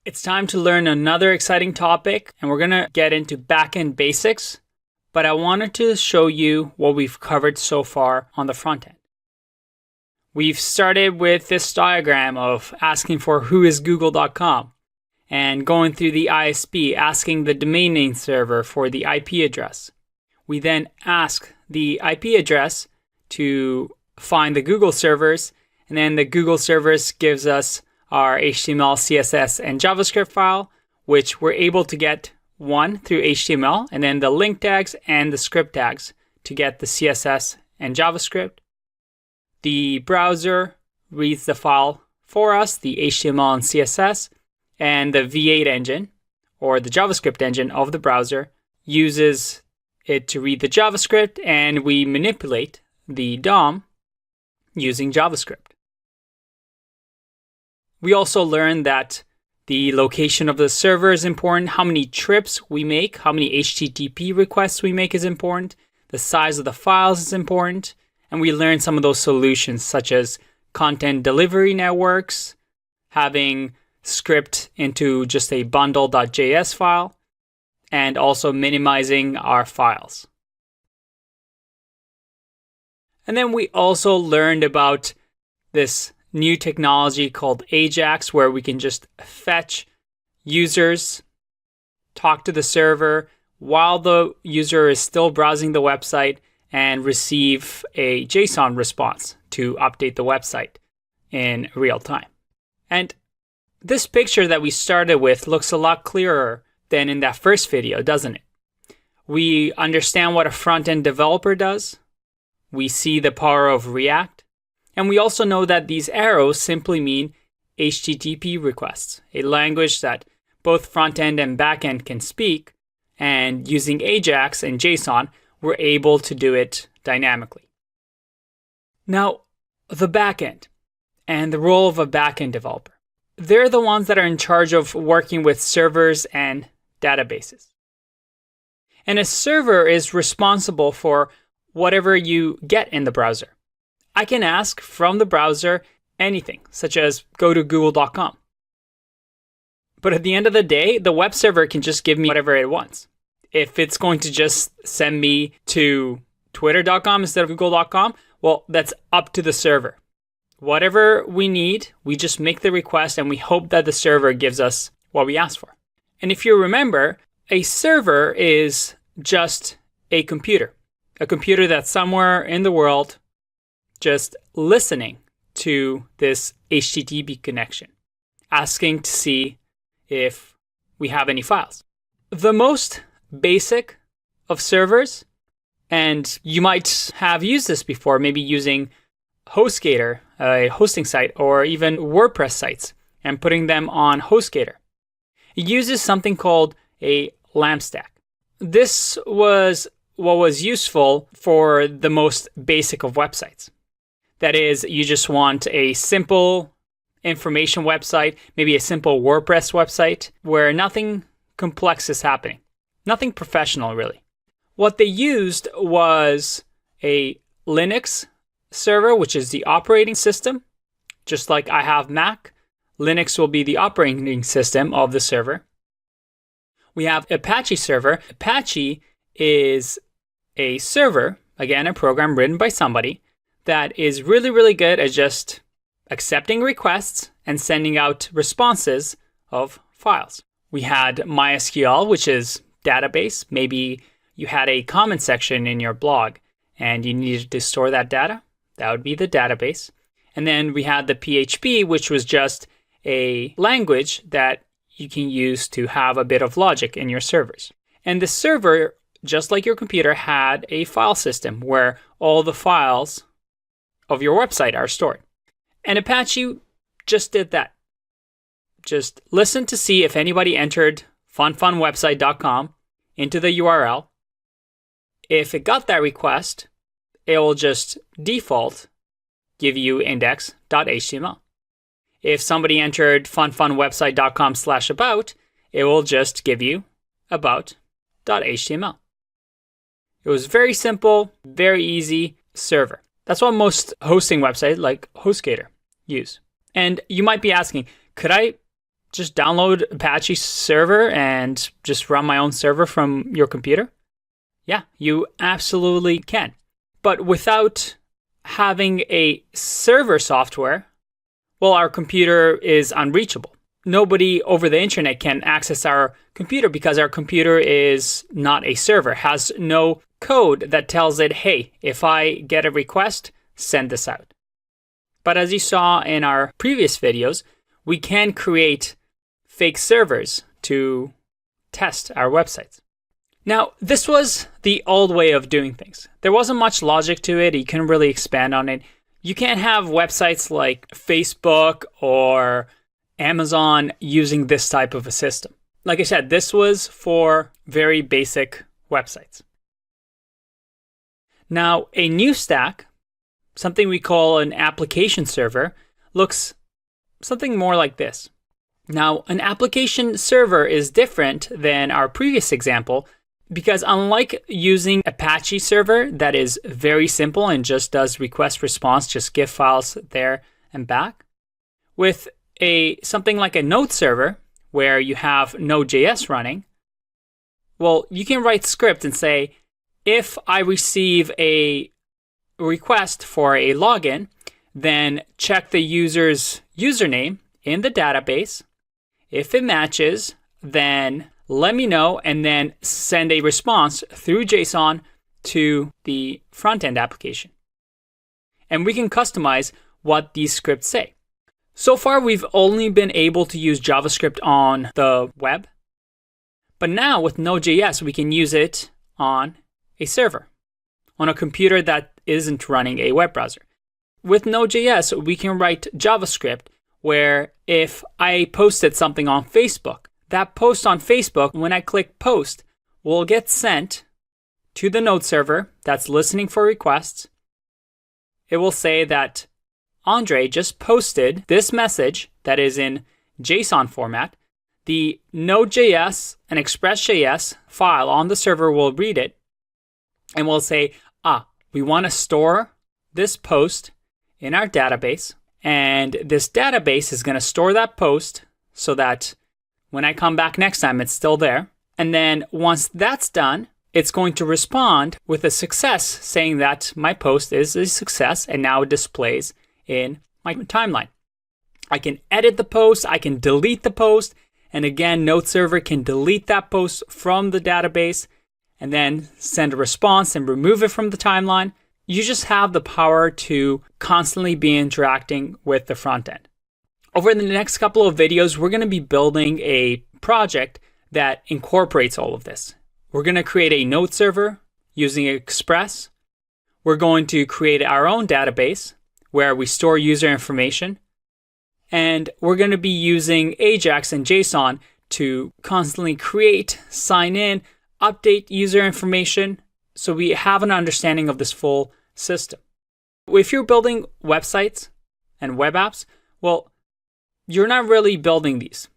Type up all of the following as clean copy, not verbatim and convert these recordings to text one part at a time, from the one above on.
It's time to learn another exciting topic, and we're going to get into Backend Basics, but I wanted to show you what we've covered so far on the front end. We've started with this diagram of asking for whoisgoogle.com and going through the ISP, asking the domain name server for the IP address. We then ask the IP address to find the Google servers, and then the Google servers gives us our HTML, CSS, and JavaScript file, which we're able to get one through HTML, and then the link tags and the script tags to get the CSS and JavaScript. The browser reads the file for us, the HTML and CSS, and the V8 engine, or the JavaScript engine of the browser, uses it to read the JavaScript, and we manipulate the DOM using JavaScript. We also learned that the location of the server is important, how many trips we make, how many HTTP requests we make is important, the size of the files is important, and we learned some of those solutions such as content delivery networks, having script into just a bundle.js file, and also minimizing our files. And then we also learned about this new technology called Ajax, where we can just fetch users, talk to the server while the user is still browsing the website, and receive a JSON response to update the website in real time. And this picture that we started with looks a lot clearer than in that first video, doesn't it? We understand what a front-end developer does. We see the power of React. And we also know that these arrows simply mean HTTP requests, a language that both front-end and back-end can speak. And using Ajax and JSON, we're able to do it dynamically. Now, the back-end and the role of a back-end developer. They're the ones that are in charge of working with servers and databases. And a server is responsible for whatever you get in the browser. I can ask from the browser anything, such as go to google.com. But at the end of the day, the web server can just give me whatever it wants. If it's going to just send me to twitter.com instead of google.com, well, that's up to the server. Whatever we need, we just make the request and we hope that the server gives us what we asked for. And if you remember, a server is just a computer that's somewhere in the world just listening to this HTTP connection, asking to see if we have any files. The most basic of servers, and you might have used this before, maybe using HostGator, a hosting site, or even WordPress sites, and putting them on HostGator. It uses something called a LAMP stack. This was what was useful for the most basic of websites. That is, you just want a simple information website, maybe a simple WordPress website, where nothing complex is happening. Nothing professional, really. What they used was a Linux server, which is the operating system. Just like I have Mac, Linux will be the operating system of the server. We have Apache server. Apache is a server, again, a program written by somebody that is really, really good at just accepting requests and sending out responses of files. We had MySQL, which is database. Maybe you had a comment section in your blog and you needed to store that data. That would be the database. And then we had the PHP, which was just a language that you can use to have a bit of logic in your servers. And the server, just like your computer, had a file system where all the files of your website are stored. And Apache just did that. Just listen to see if anybody entered funfunwebsite.com into the URL. If it got that request, it will just default give you index.html. If somebody entered funfunwebsite.com/about, it will just give you about.html. It was very simple, very easy server. That's what most hosting websites like HostGator use. And you might be asking, could I just download Apache server and just run my own server from your computer? Yeah, you absolutely can. But without having a server software, well, our computer is unreachable. Nobody over the internet can access our computer because our computer is not a server, has no code that tells it, hey, if I get a request, send this out. But as you saw in our previous videos, we can create fake servers to test our websites. Now, this was the old way of doing things. There wasn't much logic to it. You couldn't really expand on it. You can't have websites like Facebook or Amazon using this type of a system. Like I said, this was for very basic websites. Now, a new stack, something we call an application server, looks something more like this. Now, an application server is different than our previous example because unlike using Apache server that is very simple and just does request response, just GIF files there and back, with something like a node server where you have node.js running, well, you can write script and say, if I receive a request for a login, then check the user's username in the database. If it matches, then let me know and then send a response through JSON to the front-end application. And we can customize what these scripts say. So far, we've only been able to use JavaScript on the web. But now with Node.js, we can use it on a server, on a computer that isn't running a web browser. With Node.js, we can write JavaScript where if I posted something on Facebook, that post on Facebook, when I click post, will get sent to the Node server that's listening for requests. It will say that Andre just posted this message that is in JSON format. The node.js and express.js file on the server will read it and will say, we want to store this post in our database. And this database is going to store that post so that when I come back next time, it's still there. And then once that's done, it's going to respond with a success saying that my post is a success and now it displays in my timeline. I can edit the post, I can delete the post, and again, Node server can delete that post from the database and then send a response and remove it from the timeline. You just have the power to constantly be interacting with the front end. Over the next couple of videos, we're going to be building a project that incorporates all of this. We're going to create a Node server using Express. We're going to create our own database where we store user information. And we're going to be using Ajax and JSON to constantly create, sign in, update user information so we have an understanding of this full system. If you're building websites and web apps, well, you're not really building these.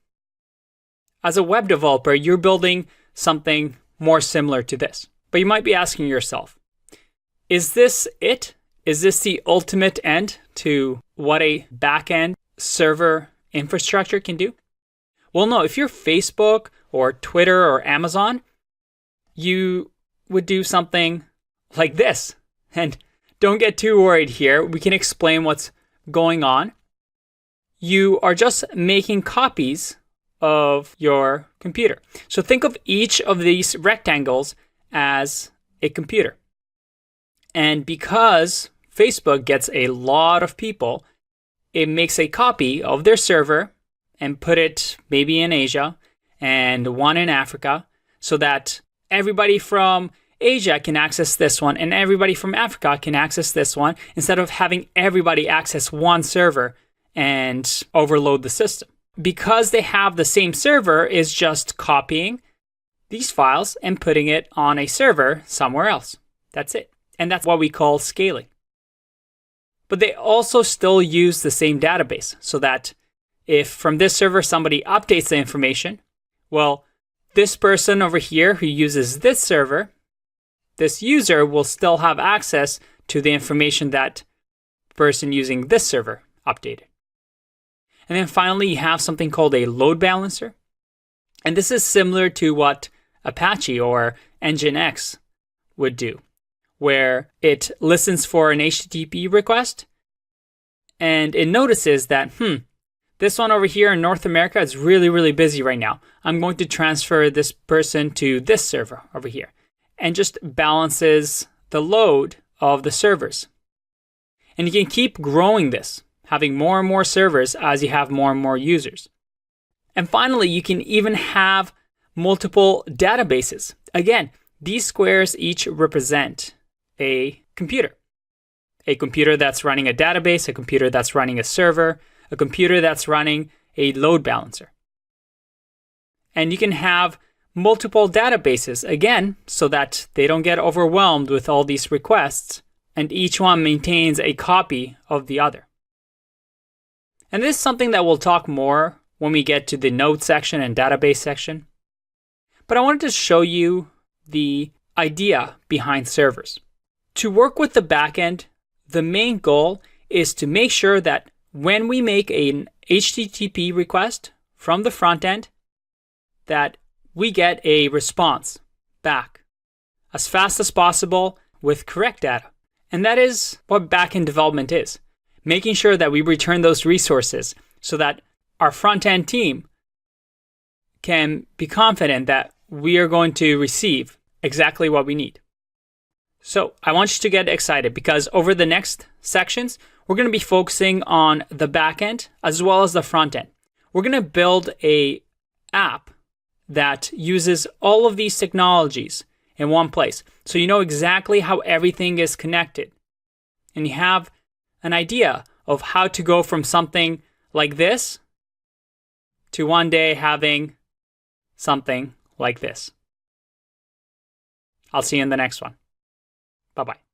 As a web developer, you're building something more similar to this. But you might be asking yourself, is this it? Is this the ultimate end to what a backend server infrastructure can do? Well, no, if you're Facebook or Twitter or Amazon, you would do something like this. And don't get too worried here. We can explain what's going on. You are just making copies of your computer. So think of each of these rectangles as a computer. And because Facebook gets a lot of people, it makes a copy of their server and put it maybe in Asia and one in Africa so that everybody from Asia can access this one and everybody from Africa can access this one instead of having everybody access one server and overload the system. Because they have the same server, is just copying these files and putting it on a server somewhere else. That's it. And that's what we call scaling. But they also still use the same database so that if from this server somebody updates the information, well, this person over here who uses this server, this user will still have access to the information that person using this server updated. And then finally, you have something called a load balancer. And this is similar to what Apache or Nginx would do, where it listens for an HTTP request and it notices that, this one over here in North America is really, really busy right now. I'm going to transfer this person to this server over here, and just balances the load of the servers. And you can keep growing this, having more and more servers as you have more and more users. And finally, you can even have multiple databases. Again, these squares each represent a computer. A computer that's running a database, a computer that's running a server, a computer that's running a load balancer. And you can have multiple databases, again, so that they don't get overwhelmed with all these requests, and each one maintains a copy of the other. And this is something that we'll talk more when we get to the node section and database section. But I wanted to show you the idea behind servers. To work with the backend, the main goal is to make sure that when we make an HTTP request from the front end, that we get a response back as fast as possible with correct data. And that is what backend development is, making sure that we return those resources so that our front end team can be confident that we are going to receive exactly what we need. So I want you to get excited, because over the next sections, we're going to be focusing on the backend as well as the front end. We're going to build an app that uses all of these technologies in one place, so you know exactly how everything is connected. And you have an idea of how to go from something like this to one day having something like this. I'll see you in the next one. Bye-bye.